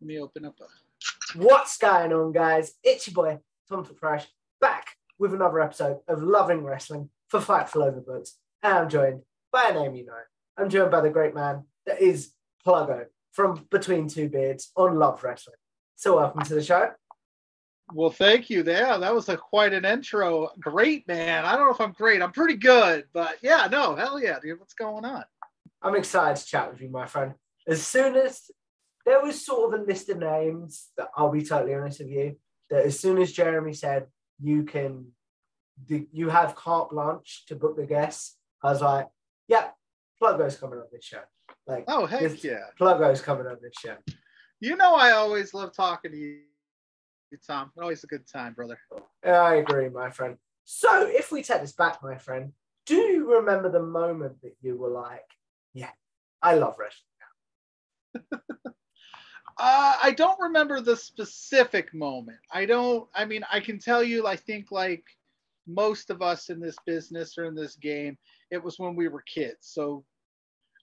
Let me open up What's going on, guys? It's your boy, Tom Fresh, back with another episode of Loving Wrestling for Fightful Overbooked. And I'm joined by a name you know. I'm joined by the great man that is Pluggo from Between Two Beards on Love Wrestling. So welcome to the show. Well, thank you. Yeah, that was quite an intro. Great, man. I don't know if I'm great. I'm pretty good, but yeah, no, hell yeah, dude. What's going on? I'm excited to chat with you, my friend. As soon as there was sort of a list of names that I'll be totally honest with you, that as soon as Jeremy said you have carte blanche to book the guests, I was like, yeah, Pluggo's coming on this show. Like, oh, heck yeah. Pluggo's coming on this show. You know, I always love talking to you, Tom. Always a good time, brother. I agree, my friend. So if we take this back, my friend, do you remember the moment that you were like, yeah, I love wrestling now? I don't remember the specific moment. I can tell you, I think like most of us in this business or in this game, it was when we were kids. So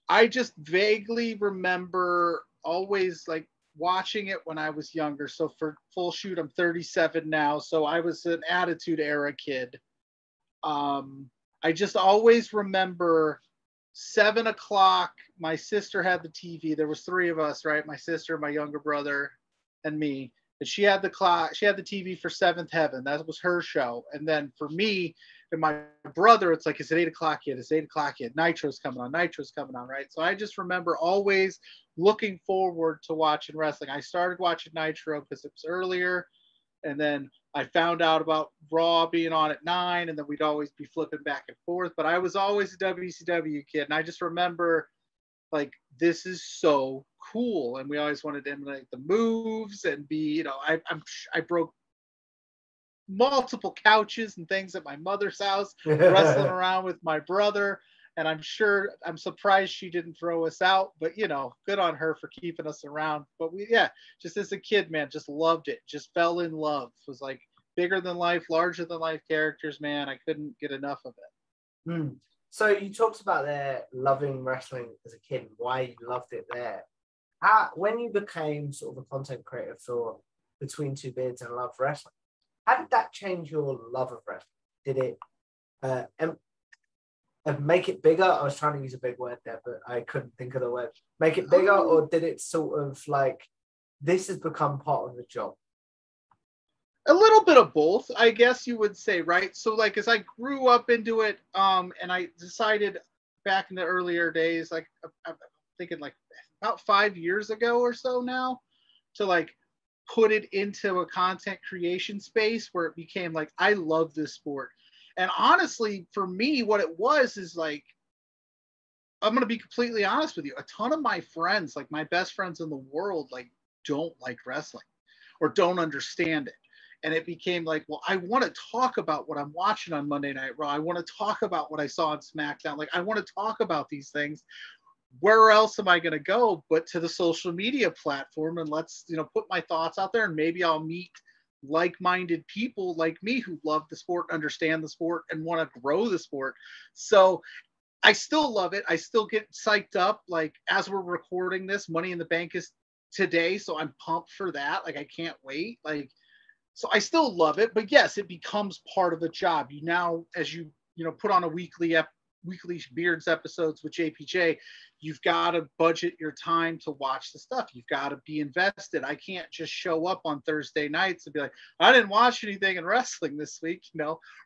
I just vaguely remember always like watching it when I was younger. So for full shoot, I'm 37 now. So I was an Attitude Era kid. I just always remember 7 o'clock. My sister had the TV. There was 3 of us, right? My sister, my younger brother, and me. And she had the clock. She had the TV for Seventh Heaven. That was her show. And then for me and my brother, it's like, it's at 8 o'clock yet. It's 8 o'clock yet. Nitro's coming on. Nitro's coming on, right? So I just remember always looking forward to watching wrestling. I started watching Nitro because it was earlier. And then I found out about Raw being on at 9, and then we'd always be flipping back and forth. But I was always a WCW kid, and I just remember, like, this is so cool. And we always wanted to emulate the moves and be, you know, I broke multiple couches and things at my mother's house, wrestling around with my brother. And I'm surprised she didn't throw us out, but you know, good on her for keeping us around. But just as a kid, man, just loved it. Just fell in love. It was like bigger than life, larger than life characters, man. I couldn't get enough of it. Mm. So you talked about loving wrestling as a kid, why you loved it there. When you became sort of a content creator for Between Two Beards and Love Wrestling, how did that change your love of wrestling? Did it make it bigger? I was trying to use a big word there, but I couldn't think of the word. Make it bigger, or did it sort of like, this has become part of the job? A little bit of both, I guess you would say, right? So like, as I grew up into it, and I decided back in the earlier days, like I'm thinking like about 5 years ago or so now, to like put it into a content creation space where it became like, I love this sport. And honestly, for me, what it was is like, I'm going to be completely honest with you. A ton of my friends, like my best friends in the world, like don't like wrestling or don't understand it. And it became like, well, I want to talk about what I'm watching on Monday Night Raw. I want to talk about what I saw on SmackDown. Like, I want to talk about these things. Where else am I going to go but to the social media platform? And let's, you know, put my thoughts out there, and maybe I'll meet like-minded people like me who love the sport, understand the sport, and want to grow the sport. So I still love it. I still get psyched up. Like, as we're recording this, Money in the Bank is today, so I'm pumped for that. Like, I can't wait. Like, so I still love it, but yes, it becomes part of the job. You now, as you put on a weekly Beards episodes with JPJ, you've got to budget your time to watch the stuff. You've got to be invested. I can't just show up on Thursday nights and be like, I didn't watch anything in wrestling this week,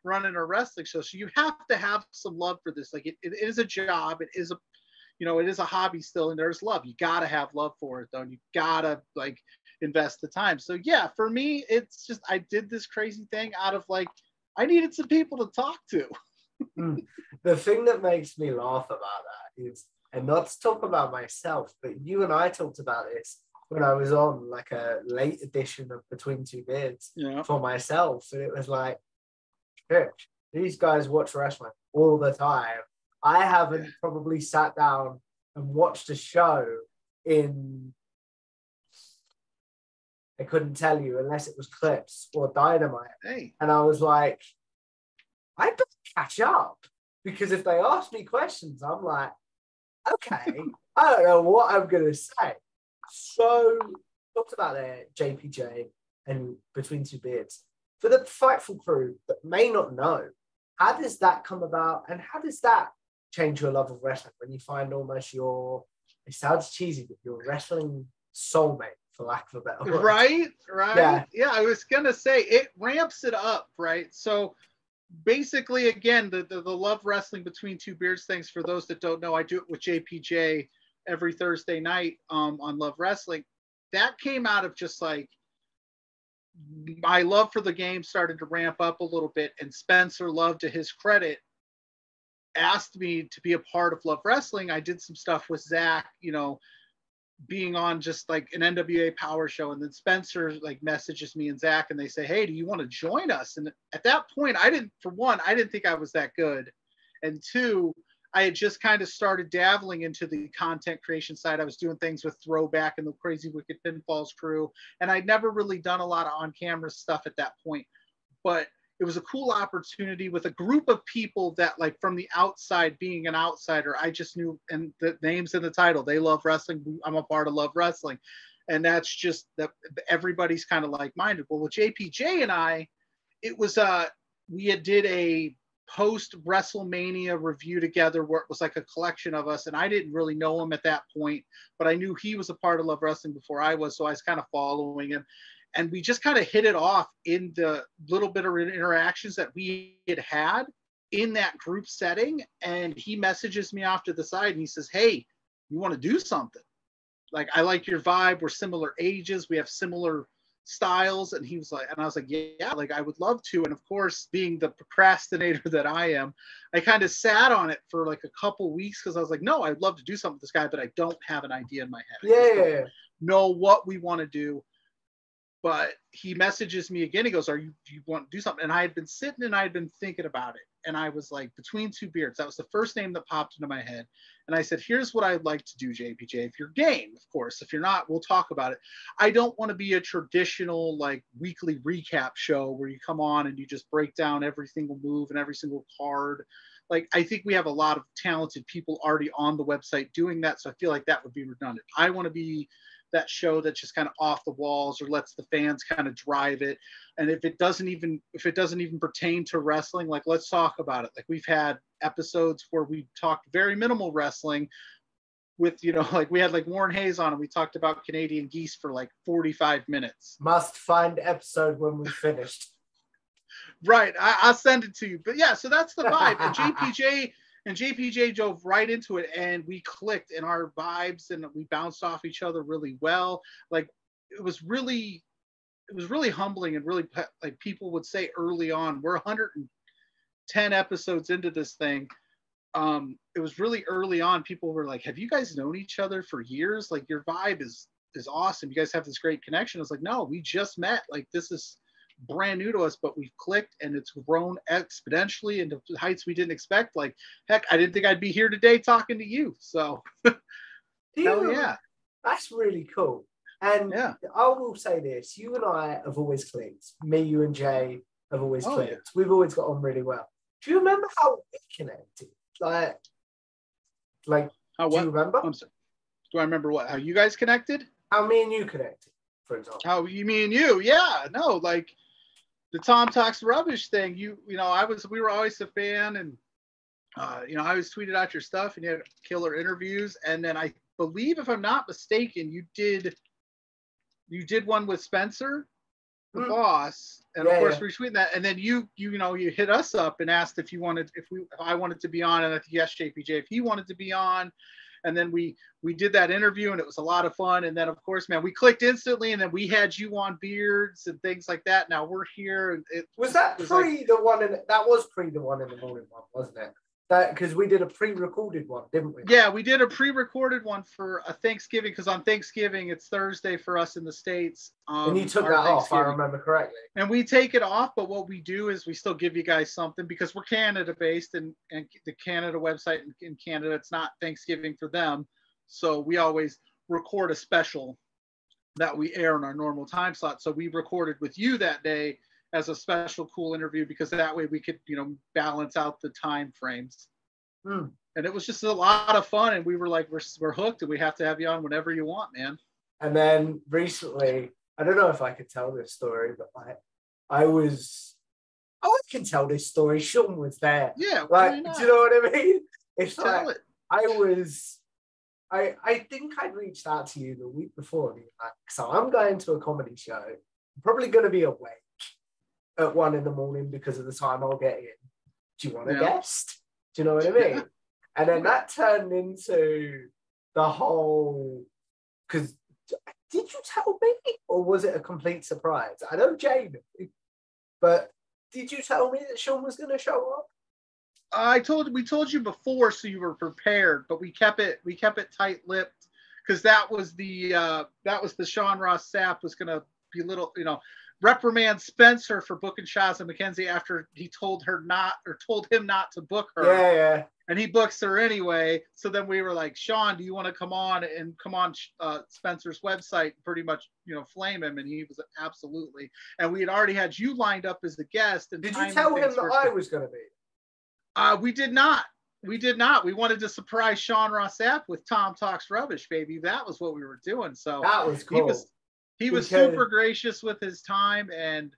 running a wrestling show. So you have to have some love for this. Like, it is a job. It is a hobby still, and there's love. You got to have love for it, though. And you got to like invest the time. So yeah, for me, it's just, I did this crazy thing out of like, I needed some people to talk to. The thing that makes me laugh about that is, and not to talk about myself, but you and I talked about this when I was on like a late edition of Between Two Beards for myself. And it was like, church, these guys watch wrestling all the time. I haven't probably sat down and watched a show in, I couldn't tell you unless it was Clips or Dynamite. Hey. And I was like, I better catch up, because if they ask me questions, I'm like, okay, I don't know what I'm going to say. So talked about their JPJ and Between Two Beards. For the Fightful crew that may not know, how does that come about, and how does that change your love of wrestling when you find almost your, it sounds cheesy, but your wrestling soulmate, for lack of a better word? Right. Yeah, I was gonna say it ramps it up, right? So basically, again, the Love Wrestling Between Two Beards things, for those that don't know, I do it with JPJ every Thursday night on Love Wrestling. That came out of just like my love for the game started to ramp up a little bit, and Spencer Love, to his credit, asked me to be a part of Love Wrestling. I did some stuff with Zach, being on just like an NWA Power show, and then Spencer like messages me and Zach, and they say, "Hey, do you want to join us?" And at that point, I didn't think I was that good, and two, I had just kind of started dabbling into the content creation side. I was doing things with Throwback and the Crazy Wicked Pinfalls crew, and I'd never really done a lot of on-camera stuff at that point. But it was a cool opportunity with a group of people that, like, from the outside, being an outsider, I just knew, and the names in the title, they love wrestling. I'm a part of Love Wrestling. And that's just that everybody's kind of like-minded. Well, with JPJ and I, it was, we had did a post WrestleMania review together where it was like a collection of us, and I didn't really know him at that point, but I knew he was a part of Love Wrestling before I was, so I was kind of following him, and we just kind of hit it off in the little bit of interactions that we had in that group setting. And he messages me off to the side and he says, "Hey, you want to do something? Like, I like your vibe. We're similar ages. We have similar styles." And he was like, and I was like, "Yeah, like, I would love to." And of course, being the procrastinator that I am, I kind of sat on it for like a couple weeks, because I was like, no, I'd love to do something with this guy, but I don't have an idea in my head. I don't know what we want to do. But he messages me again. He goes, do you want to do something? And I had been sitting and I had been thinking about it. And I was like, Between Two Beards. That was the first name that popped into my head. And I said, "Here's what I'd like to do, JPJ. If you're game, of course. If you're not, we'll talk about it. I don't want to be a traditional, like, weekly recap show where you come on and you just break down every single move and every single card. Like, I think we have a lot of talented people already on the website doing that. So I feel like that would be redundant. I want to be that show that's just kind of off the walls, or lets the fans kind of drive it. And if it doesn't even pertain to wrestling, like, let's talk about it. Like, we've had episodes where we talked very minimal wrestling with, like, we had like Warren Hayes on and we talked about Canadian geese for like 45 minutes. Must find episode when we finished. Right. I'll send it to you. But yeah, so that's the vibe. And JPJ dove right into it, and we clicked in our vibes, and we bounced off each other really well. Like, it was really humbling, and really, like, people would say early on, we're 110 episodes into this thing. It was really early on. People were like, "Have you guys known each other for years? Like, your vibe is awesome. You guys have this great connection." I was like, "No, we just met. Like, this is brand new to us, but we've clicked, and it's grown exponentially into heights we didn't expect. Like, heck, I didn't think I'd be here today talking to you." So hell yeah. That's really cool. And yeah, I will say this, you and I have always clicked. Me, you and Jay have always clicked. Yeah. We've always got on really well. Do you remember how we connected? Like how, do you remember? I'm sorry. Do I remember what? How you guys connected? How me and you connected, for example. How you, me and you? Yeah, no, like the Tom Talks Rubbish thing. We were always a fan, and I always tweeted out your stuff, and you had killer interviews. And then I believe, if I'm not mistaken, you did one with Spencer, the boss, and of course retweeting that. And then you hit us up and asked if I wanted to be on, and I think yes, JPJ, if he wanted to be on. And then we did that interview, and it was a lot of fun. And then, of course, man, we clicked instantly, and then we had you on Beards and things like that. Now we're here. And that was pre the one in the morning one, wasn't it? Because we did a pre-recorded one, didn't we? Yeah, we did a pre-recorded one for a Thanksgiving, because on Thanksgiving it's Thursday for us in the States. And you took that off, if I remember correctly. And we take it off, but what we do is we still give you guys something, because we're Canada-based, and the Canada website in Canada, it's not Thanksgiving for them. So we always record a special that we air in our normal time slot. So we recorded with you that day as a special cool interview, because that way we could, balance out the time frames. And it was just a lot of fun. And we were like, we're hooked, and we have to have you on whenever you want, man. And then recently, I don't know if I could tell this story, but like I can tell this story. Sean was there. Yeah, like, why not? do you know what I mean? It's Tell like it. I think I'd reached out to you the week before, and you were like, so I'm going to a comedy show. I'm probably going to be awake at 1 a.m. because of the time I'll get in. Do you want a guest? Do you know what I mean? And then that turned into the whole, because did you tell me, or was it a complete surprise? I know Jay knew, but did you tell me that Sean was going to show up? We told you before, so you were prepared, but we kept it tight-lipped because that was the Sean Ross Sapp was going to be little, reprimand Spencer for booking Shaz and McKenzie after he told him not to book her. Yeah. And he books her anyway. So then we were like, Sean, do you want to come on Spencer's website and pretty much, flame him? And he was absolutely. And we had already had you lined up as the guest. And did you tell him that I was going to be? We did not. We wanted to surprise Sean Ross Sapp with Tom Talks Rubbish, baby. That was what we were doing. So that was cool. He was super gracious with his time, and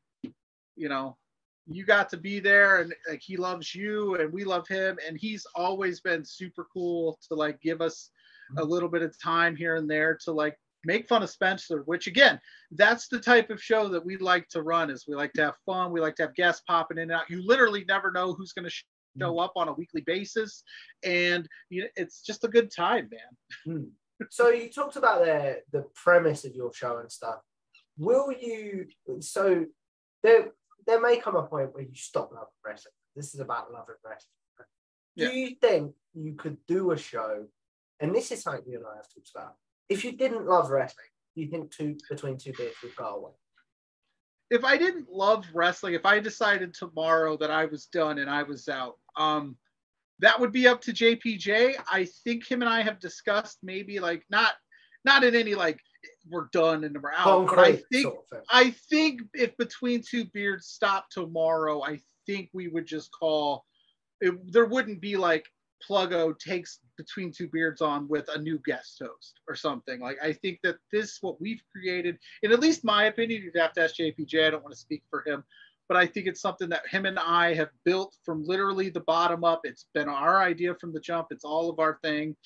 you got to be there, and like he loves you and we love him, and he's always been super cool to like give us a little bit of time here and there to like make fun of Spencer, which again, that's the type of show that we like to run. Is we like to have fun, we like to have guests popping in and out. You literally never know who's going to show up on a weekly basis, and it's just a good time, man. So you talked about the premise of your show and stuff. Will you? So there may come a point where you stop loving wrestling. This is about loving wrestling. Do you think you could do a show? And this is something you and I have talked about. If you didn't love wrestling, do you think Between Two Beards would go away? If I didn't love wrestling, if I decided tomorrow that I was done and I was out, that would be up to JPJ. I think him and I have discussed maybe like not in any like we're done and we're out. But I think if Between Two Beards stopped tomorrow, I think we would just call it. There wouldn't be like Pluggo takes Between Two Beards on with a new guest host or something. Like I think that what we've created, in at least my opinion, you'd have to ask JPJ. I don't want to speak for him. But I think it's something that him and I have built from literally the bottom up. It's been our idea from the jump. It's all of our thing.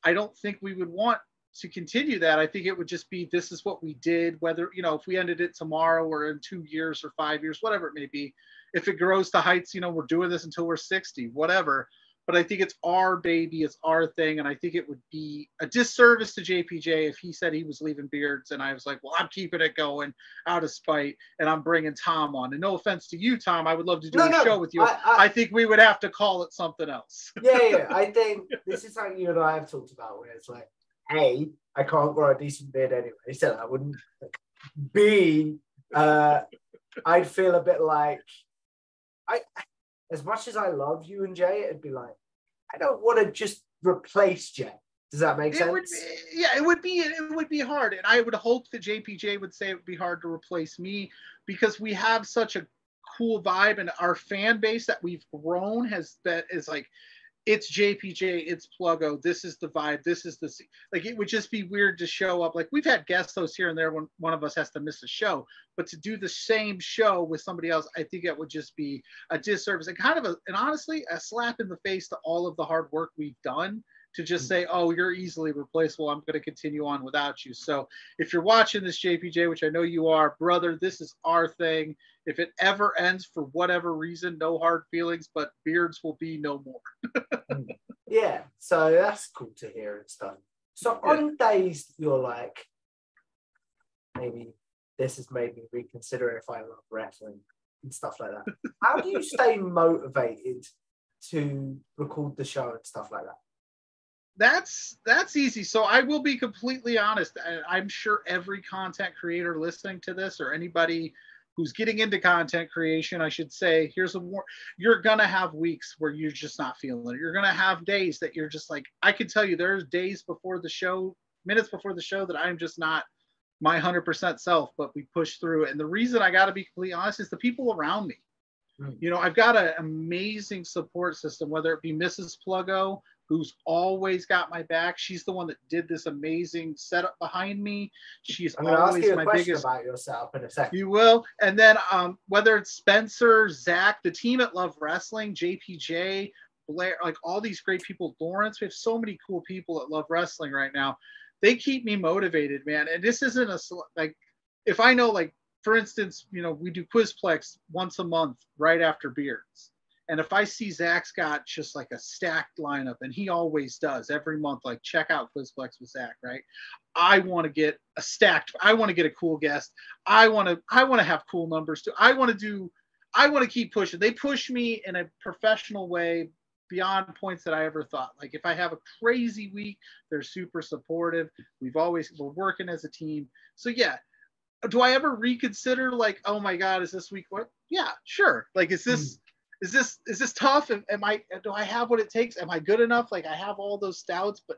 I don't think we would want to continue that. I think it would just be, this is what we did, whether, if we ended it tomorrow or in 2 years or 5 years, whatever it may be. If it grows to heights, we're doing this until we're 60, whatever. But I think it's our baby, it's our thing. And I think it would be a disservice to JPJ if he said he was leaving Beards and I was like, well, I'm keeping it going out of spite and I'm bringing Tom on. And no offense to you, Tom, I would love to do a show with you. I think we would have to call it something else. Yeah. I think this is something you and I have talked about, where it's like, A, I can't grow a decent beard anyway, so I wouldn't. B, I'd feel a bit like, as much as I love you and Jay, it'd be like, I don't want to just replace Jay. Does that make sense? It would be hard. And I would hope that JPJ would say it would be hard to replace me, because we have such a cool vibe, and our fan base that we've grown is like, it's JPJ, it's Pluggo, this is the vibe, this is the, like, it would just be weird to show up. Like, we've had guest hosts here and there when one of us has to miss a show, but to do the same show with somebody else, I think it would just be a disservice and and honestly, a slap in the face to all of the hard work we've done to just say, oh, you're easily replaceable, I'm going to continue on without you. So if you're watching this, JPJ, which I know you are, brother, this is our thing. If it ever ends for whatever reason, no hard feelings, but Beards will be no more. Yeah, so that's cool to hear and stuff. So on days you're like, maybe this has made me reconsider if I love wrestling and stuff like that. How do you stay motivated to record the show and stuff like that? That's easy. So I will be completely honest. I'm sure every content creator listening to this, or anybody who's getting into content creation, I should say, you're going to have weeks where you're just not feeling it. You're going to have days that you're just like, I can tell you there's days before the show, minutes before the show, that I'm just not my 100% self, but we push through it. And the reason I got to be completely honest is the people around me. I've got an amazing support system, whether it be Mrs. Pluggo, who's always got my back. She's the one that did this amazing setup behind me. She's I'm going to ask always you a my question biggest. about your setup in a second. You will. And then whether it's Spencer, Zach, the team at Love Wrestling, JPJ, Blair, like all these great people, Lawrence, we have so many cool people at Love Wrestling right now. They keep me motivated, man. And this isn't like, if I know, like, for instance, you know, we do Quizplex once a month right after Beards. And if I see Zach's got just like a stacked lineup, and he always does every month, like check out Quizplex with Zach, right? I want to get I want to get a cool guest. I want to have cool numbers too. I want to keep pushing. They push me in a professional way beyond points that I ever thought. Like if I have a crazy week, they're super supportive. We're working as a team. So yeah, do I ever reconsider like, oh my God, is this week what? Yeah, sure. Like, is this tough? Do I have what it takes? Am I good enough? Like I have all those doubts, but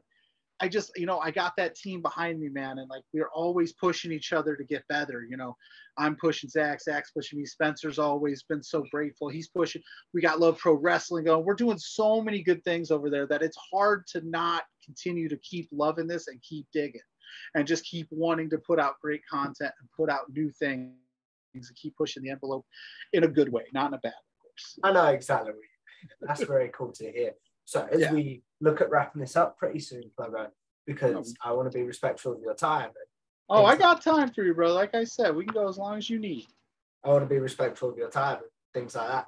I just, you know, I got that team behind me, man. And like, we're always pushing each other to get better. You know, I'm pushing Zach, Zach's pushing me. Spencer's always been so grateful. He's pushing, we got Love Pro Wrestling going. We're doing so many good things over there that it's hard to not continue to keep loving this and keep digging and just keep wanting to put out great content and put out new things and keep pushing the envelope in a good way, not in a bad, of course. I know exactly what you mean. That's very cool to hear. So as we look at wrapping this up pretty soon, Pluggo, because I want to be respectful of your time. Oh, I got time for you, bro. Like I said, we can go as long as you need. I want to be respectful of your time and things like that.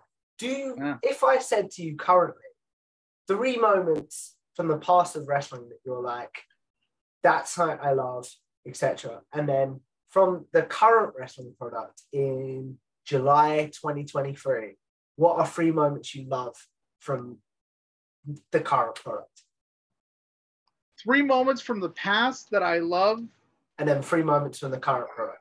If I said to you currently, 3 moments from the past of wrestling that you're like, that's something I love, etc. And then from the current wrestling product in July 2023, what are 3 moments you love from the current product? 3 moments from the past that I love. And then 3 moments from the current product.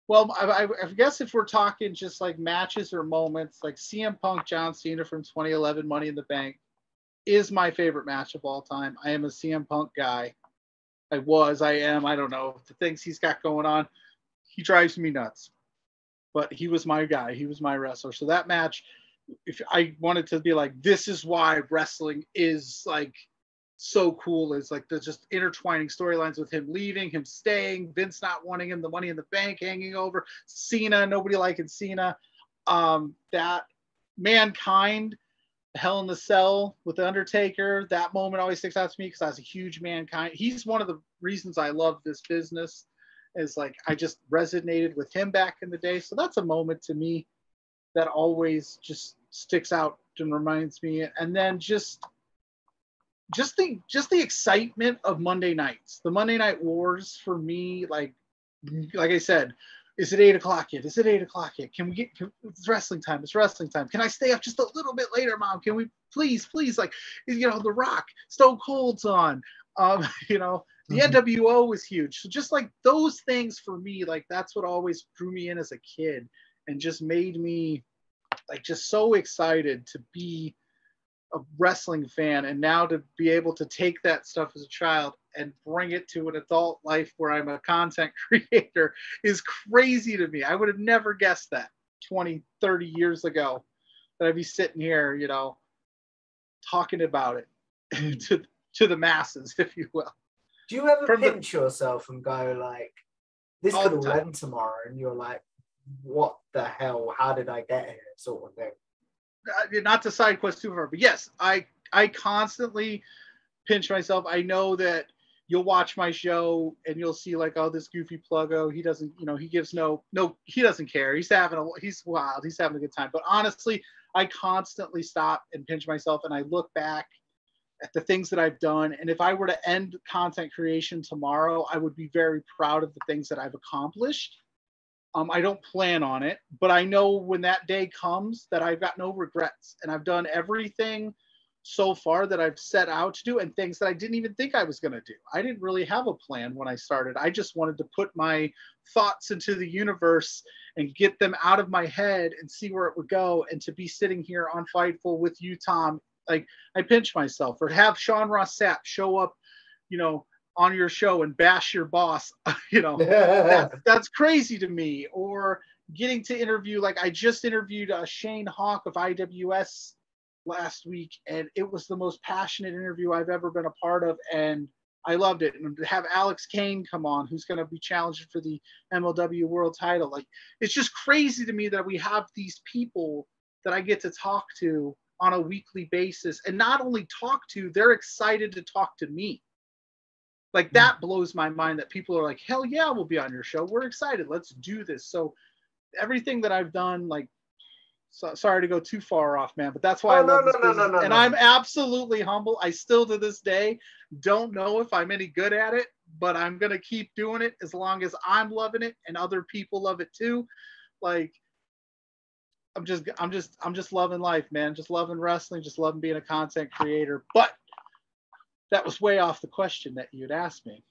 Well, I guess if we're talking just like matches or moments, like CM Punk, John Cena from 2011 Money in the Bank is my favorite match of all time. I am a CM Punk guy. I am. I don't know. The things he's got going on, he drives me nuts. But he was my guy. He was my wrestler. So that match, if I wanted to be like, this is why wrestling is like so cool, is like the just intertwining storylines with him leaving, him staying, Vince not wanting him, the Money in the Bank hanging over, Cena, nobody liking Cena. That Mankind, Hell in the Cell with the Undertaker, that moment always sticks out to me because I was a huge Mankind. He's one of the reasons I love this business, is like I just resonated with him back in the day. So that's a moment to me that always just sticks out and reminds me. And then just the excitement of Monday nights, the Monday Night Wars for me, like I said, is it 8 o'clock yet? Is it 8 o'clock yet? It's wrestling time. It's wrestling time. Can I stay up just a little bit later, Mom? Can we please, like, you know, The Rock, Stone Cold's on, you know, the NWO was huge. So just like those things for me, like that's what always drew me in as a kid and just made me like just so excited to be a wrestling fan, and now to be able to take that stuff as a child and bring it to an adult life where I'm a content creator is crazy to me. I would have never guessed that 20, 30 years ago that I'd be sitting here, you know, talking about it to the masses, if you will. Do you ever pinch yourself and go like, this could all end tomorrow, and you're like, what the hell? How did I get here? Sort of thing. Not to side quest too far, but yes, I constantly pinch myself. I know that you'll watch my show and you'll see like, oh, this goofy Pluggo, he doesn't, you know, he gives no, he doesn't care. He's wild. He's having a good time. But honestly, I constantly stop and pinch myself and I look back at the things that I've done. And if I were to end content creation tomorrow, I would be very proud of the things that I've accomplished. I don't plan on it, but I know when that day comes that I've got no regrets and I've done everything so far that I've set out to do and things that I didn't even think I was going to do. I didn't really have a plan when I started. I just wanted to put my thoughts into the universe and get them out of my head and see where it would go. And to be sitting here on Fightful with you, Tom, like I pinch myself, or have Sean Ross Sapp show up, you know, on your show and bash your boss, you know, that's crazy to me. Or getting to interview, like I just interviewed Shane Hawk of IWS last week, and it was the most passionate interview I've ever been a part of, and I loved it. And to have Alex Kane come on, who's going to be challenging for the MLW world title, like, it's just crazy to me that we have these people that I get to talk to on a weekly basis, and not only talk to, they're excited to talk to me. Like, that blows my mind that people are like, hell yeah, we'll be on your show. We're excited. Let's do this. So everything that I've done, like, so, sorry to go too far off, man, but that's why I love this business. And I'm absolutely humble. I still to this day don't know if I'm any good at it, but I'm going to keep doing it as long as I'm loving it and other people love it too. Like, I'm just loving life, man. Just loving wrestling, just loving being a content creator. But that was way off the question that you'd asked me.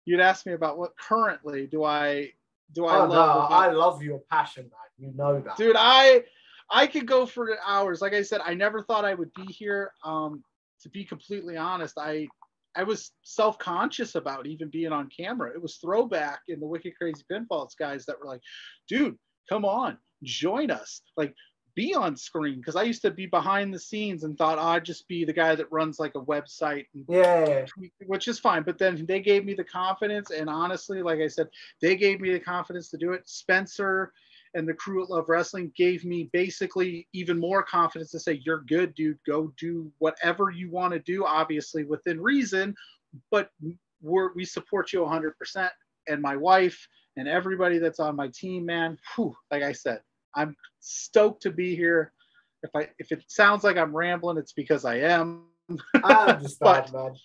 You'd asked me about what currently do I love. No, I love your passion, man. You know that. Dude, I could go for hours. Like I said, I never thought I would be here. To be completely honest, I was self-conscious about even being on camera. It was Throwback in the Wicked Crazy Pinfalls guys that were like, dude, come on, join us. Like, be on screen. Because I used to be behind the scenes and thought, I'd just be the guy that runs like a website. Yeah. Which is fine. But then they gave me the confidence. And honestly, like I said, they gave me the confidence to do it. Spencer and the crew at Love Wrestling gave me basically even more confidence to say, you're good, dude. Go do whatever you want to do, obviously within reason, but we support you 100%. And my wife and everybody that's on my team, man, like I said, I'm stoked to be here. If it sounds like I'm rambling, it's because I am. I understand, man.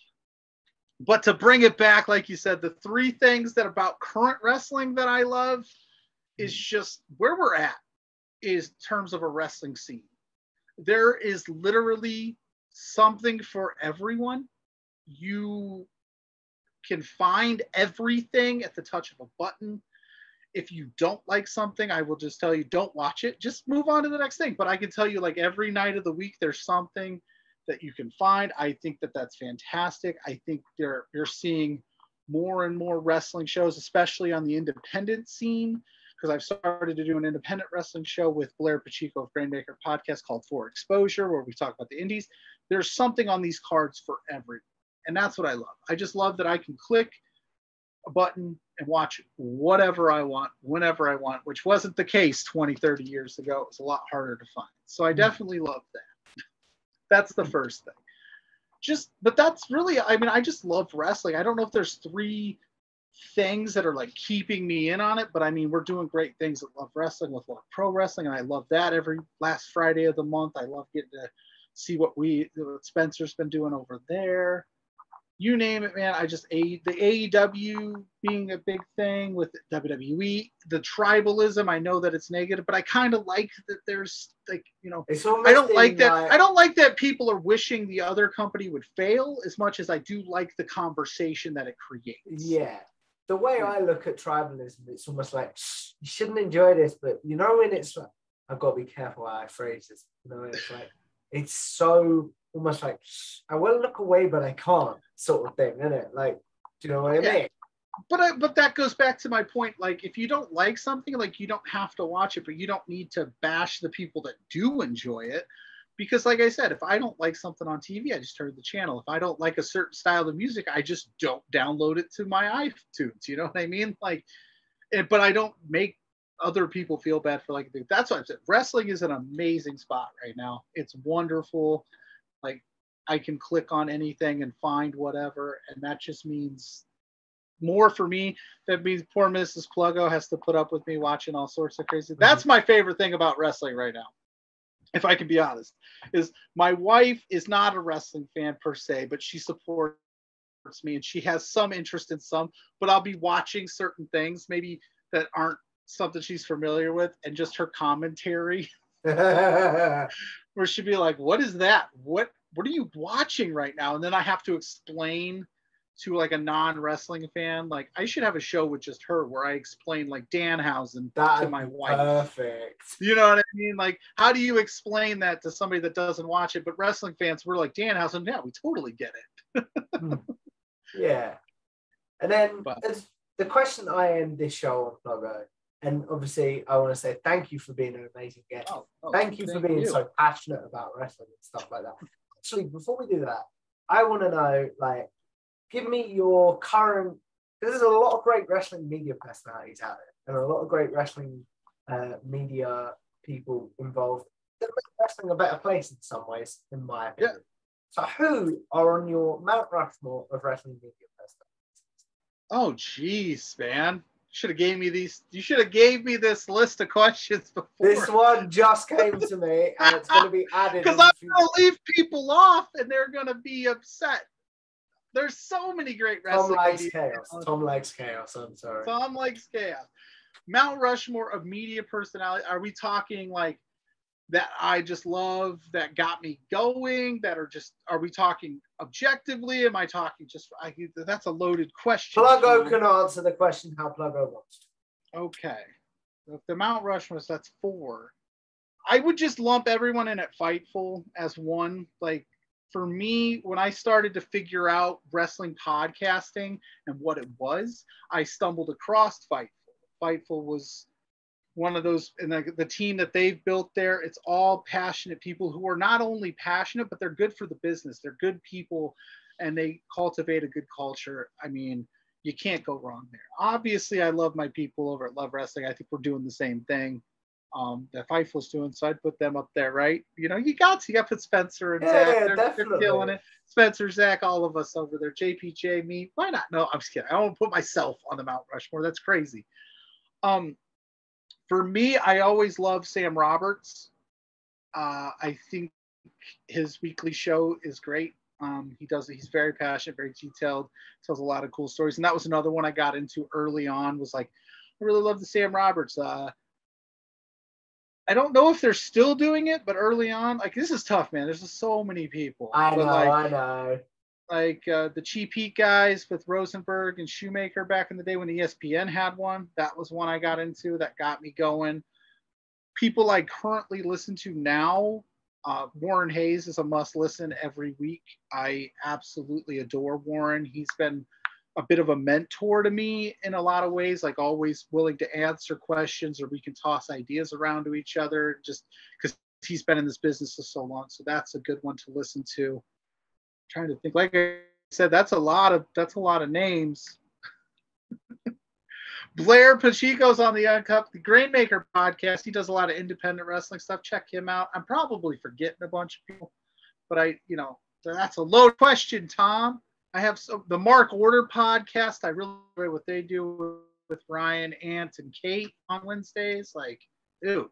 But to bring it back, like you said, the three things that about current wrestling that I love is just where we're at is terms of a wrestling scene. There is literally something for everyone. You can find everything at the touch of a button. If you don't like something, I will just tell you, don't watch it. Just move on to the next thing. But I can tell you, like, every night of the week, there's something that you can find. I think that that's fantastic. I think you're seeing more and more wrestling shows, especially on the independent scene, because I've started to do an independent wrestling show with Blair Pacheco of Grainmaker Podcast called For Exposure, where we talk about the indies. There's something on these cards for everyone. And that's what I love. I just love that I can click a button and watch whatever I want, whenever I want, which wasn't the case 20, 30 years ago. It was a lot harder to find. So I definitely love that. That's the first thing. But that's really, I mean, I just love wrestling. I don't know if there's three things that are like keeping me in on it, but I mean, we're doing great things at Love Wrestling with Love Pro Wrestling, and I love that every last Friday of the month. I love getting to see what Spencer's been doing over there. You name it, man. The AEW being a big thing with WWE, the tribalism. I know that it's negative, but I kind of like that there's like, I don't like that. I don't like that people are wishing the other company would fail as much as I do like the conversation that it creates. Yeah. The way I look at tribalism, it's almost like, you shouldn't enjoy this, but when it's like, I've got to be careful how I phrase this. It's like, it's so almost like, I want to look away, but I can't, sort of thing, isn't it? Like, do you know what I mean? But that goes back to my point. Like, if you don't like something, like, you don't have to watch it, but you don't need to bash the people that do enjoy it. Because like I said, if I don't like something on TV, I just turn the channel. If I don't like a certain style of music, I just don't download it to my iTunes. You know what I mean? Like, but I don't make other people feel bad for like, that's what I said. Wrestling is an amazing spot right now. It's wonderful. Like, I can click on anything and find whatever. And that just means more for me. That means poor Mrs. Pluggo has to put up with me watching all sorts of crazy. That's my favorite thing about wrestling right now, if I can be honest, is my wife is not a wrestling fan per se, but she supports me and she has some interest in some, but I'll be watching certain things maybe that aren't something she's familiar with, and just her commentary where she'd be like, what is that? What are you watching right now? And then I have to explain to like a non-wrestling fan, like, I should have a show with just her where I explain like Danhausen to my wife. Perfect. You know what I mean? Like, how do you explain that to somebody that doesn't watch it? But wrestling fans, we're like, Danhausen, yeah, we totally get it. Yeah. And then the question I end this show on, Pluggo, And obviously, I want to say thank you for being an amazing guest. Thank you for being so passionate about wrestling and stuff like that. Actually, before we do that, I want to know, like, give me your current, because there's a lot of great wrestling media personalities out there and a lot of great wrestling media people involved that make wrestling a better place in some ways, in my opinion. Yeah. So who are on your Mount Rushmore of wrestling media personalities? Oh, geez, man. Should have gave me these. You should have gave me this list of questions before. This one just came to me, and it's going to be added. Because I'm going to leave people off, and they're going to be upset. There's so many great wrestling. Tom likes chaos. Tom likes chaos. I'm sorry. Tom likes chaos. Mount Rushmore of media personality. Are we talking like that I just love, that got me going, that are just, are we talking objectively? Am I talking just, that's a loaded question. Pluggo can answer the question how Pluggo wants to. Okay. If the Mount Rushmore, that's 4. I would just lump everyone in at Fightful as one. Like, for me, when I started to figure out wrestling podcasting and what it was, I stumbled across Fightful. Fightful was one of those, and the team that they've built there, it's all passionate people who are not only passionate, but they're good for the business. They're good people, and they cultivate a good culture. I mean, you can't go wrong there. Obviously, I love my people over at Love Wrestling. I think we're doing the same thing that Fightful's doing, so I'd put them up there, right? You know, you got to put Spencer and Zach. They're killing it. Spencer, Zach, all of us over there. JPJ, me. Why not? No, I'm just kidding. I don't want to put myself on the Mount Rushmore. That's crazy. For me, I always love Sam Roberts. I think his weekly show is great. He's very passionate, very detailed, tells a lot of cool stories. And that was another one I got into early on, was like, I really love the Sam Roberts. I don't know if they're still doing it, but early on, like, this is tough, man. There's just so many people. I know. Like the Cheap Heat guys with Rosenberg and Shoemaker back in the day when ESPN had one. That was one I got into that got me going. People I currently listen to now, Warren Hayes is a must listen every week. I absolutely adore Warren. He's been a bit of a mentor to me in a lot of ways, like always willing to answer questions, or we can toss ideas around to each other just because he's been in this business for so long. So that's a good one to listen to. Trying to think, like I said, that's a lot of names. Blair Pacheco's on the Uncut, the Grainmaker podcast. He does a lot of independent wrestling stuff. Check him out. I'm probably forgetting a bunch of people, but that's a loaded question, Tom. I have the Mark Order podcast. I really enjoy what they do with Ryan, Ant, and Kate on Wednesdays. Like, dude,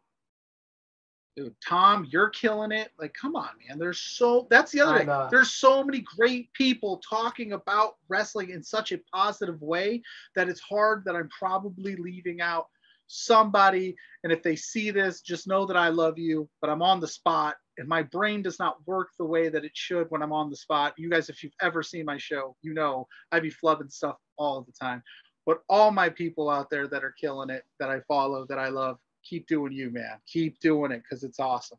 Tom, you're killing it. Like, come on, man. That's the other thing. There's so many great people talking about wrestling in such a positive way that it's hard that I'm probably leaving out somebody. And if they see this, just know that I love you, but I'm on the spot and my brain does not work the way that it should when I'm on the spot. You guys, if you've ever seen my show, you know I be flubbing stuff all the time. But all my people out there that are killing it, that I follow, that I love, keep doing you, man. Keep doing it because it's awesome.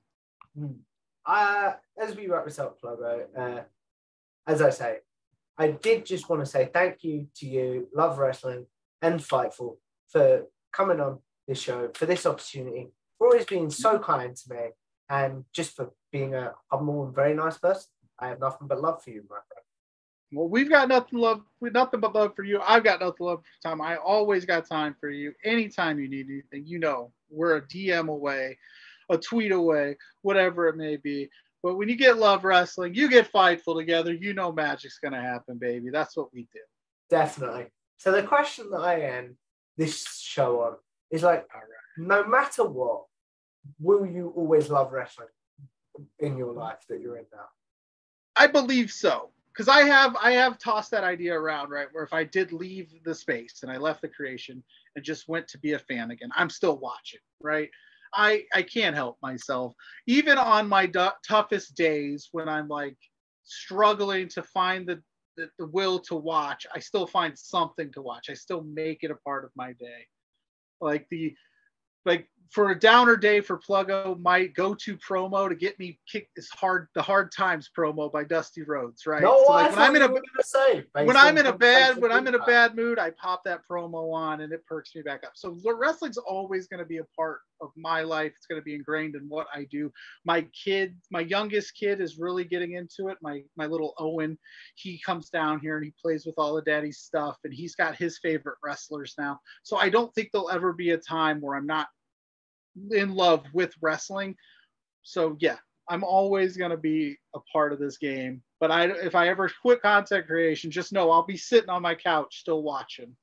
As we wrap this up, Pluggo, as I say, I did just want to say thank you to you, Love Wrestling and Fightful, for coming on this show, for this opportunity, for always being so kind to me, and just for being a humble and very nice person. I have nothing but love for you, my friend. Well, we've got nothing but love for you. I've got nothing but love for Tom. I always got time for you. Anytime you need anything, we're a DM away, a tweet away, whatever it may be. But when you get Love Wrestling, you get Fightful together, magic's going to happen, baby. That's what we do. Definitely. So the question that I end this show on is like, no matter what, will you always love wrestling in your life that you're in now? I believe so. Because I have tossed that idea around, right? Where if I did leave the space and I left the creation and just went to be a fan again, I'm still watching, right? I can't help myself. Even on my toughest days when I'm like struggling to find the will to watch, I still find something to watch. I still make it a part of my day. Like for a downer day for Pluggo, my go-to promo to get me kicked is the Hard Times promo by Dusty Rhodes, right? No, so I like thought you were going to say. when I'm in a bad mood, I pop that promo on and it perks me back up. So wrestling's always going to be a part of my life. It's going to be ingrained in what I do. My youngest kid is really getting into it. My little Owen, he comes down here and he plays with all the daddy's stuff, and he's got his favorite wrestlers now. So I don't think there'll ever be a time where I'm not in love with wrestling. So yeah, I'm always going to be a part of this game. But if I ever quit content creation, just know I'll be sitting on my couch still watching.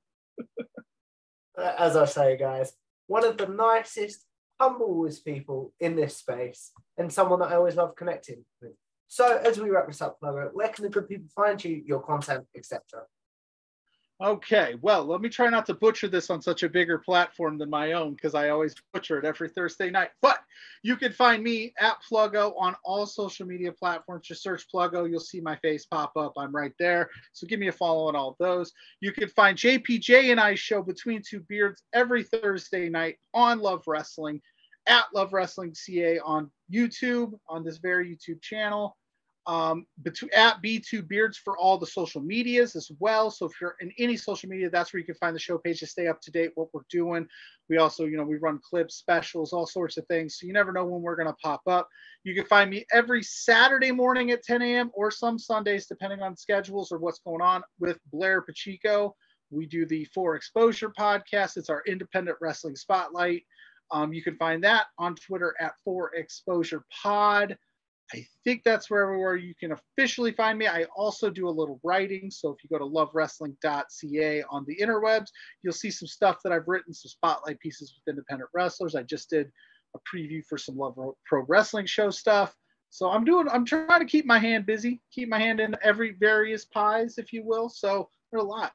As I say, guys, one of the nicest, humblest people in this space, and someone that I always love connecting with. So as we wrap this up, Pluggo, where can the good people find you, your content, etc.? Okay, well, let me try not to butcher this on such a bigger platform than my own, because I always butcher it every Thursday night. But you can find me at Pluggo on all social media platforms. Just search Pluggo. You'll see my face pop up. I'm right there. So give me a follow on all of those. You can find JPJ and I show Between Two Beards every Thursday night on Love Wrestling, at Love Wrestling CA on YouTube, on this very YouTube channel. At B2 Beards for all the social medias as well. So if you're in any social media, that's where you can find the show page to stay up to date what we're doing. We also, we run clips, specials, all sorts of things. So you never know when we're going to pop up. You can find me every Saturday morning at 10 a.m. or some Sundays, depending on schedules or what's going on, with Blair Pacheco. We do the For Exposure podcast. It's our independent wrestling spotlight. You can find that on Twitter at For Exposure Pod. I think that's where you can officially find me. I also do a little writing. So if you go to lovewrestling.ca on the interwebs, you'll see some stuff that I've written, some spotlight pieces with independent wrestlers. I just did a preview for some Love Pro Wrestling show stuff. So I'm trying to keep my hand busy, keep my hand in every various pies, if you will. So there's a lot.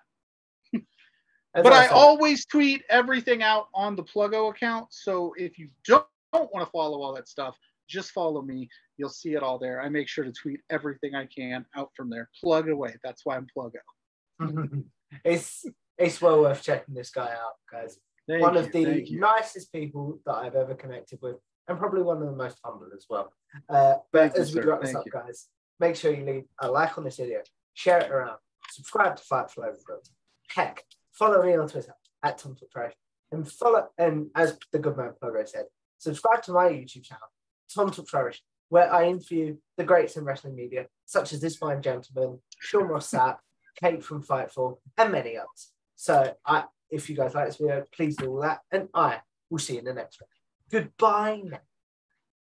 But I always tweet everything out on the Pluggo account. So if you don't want to follow all that stuff, just follow me. You'll see it all there. I make sure to tweet everything I can out from there. Plug away. That's why I'm Pluggo. It's well worth checking this guy out, guys. One of the nicest people that I've ever connected with, and probably one of the most humble as well. But as we wrap this up, guys, make sure you leave a like on this video, share it around, subscribe to Fightful Overbooked. Heck, follow me on Twitter at TomTalkTrash, and as the good man Pluggo said, subscribe to my YouTube channel, Tom Talk Trash, where I interview the greats in wrestling media, such as this fine gentleman, Sean Ross Sapp, Kate from Fightful, and many others. So if you guys like this video, please do all that, and I will see you in the next one. Goodbye now.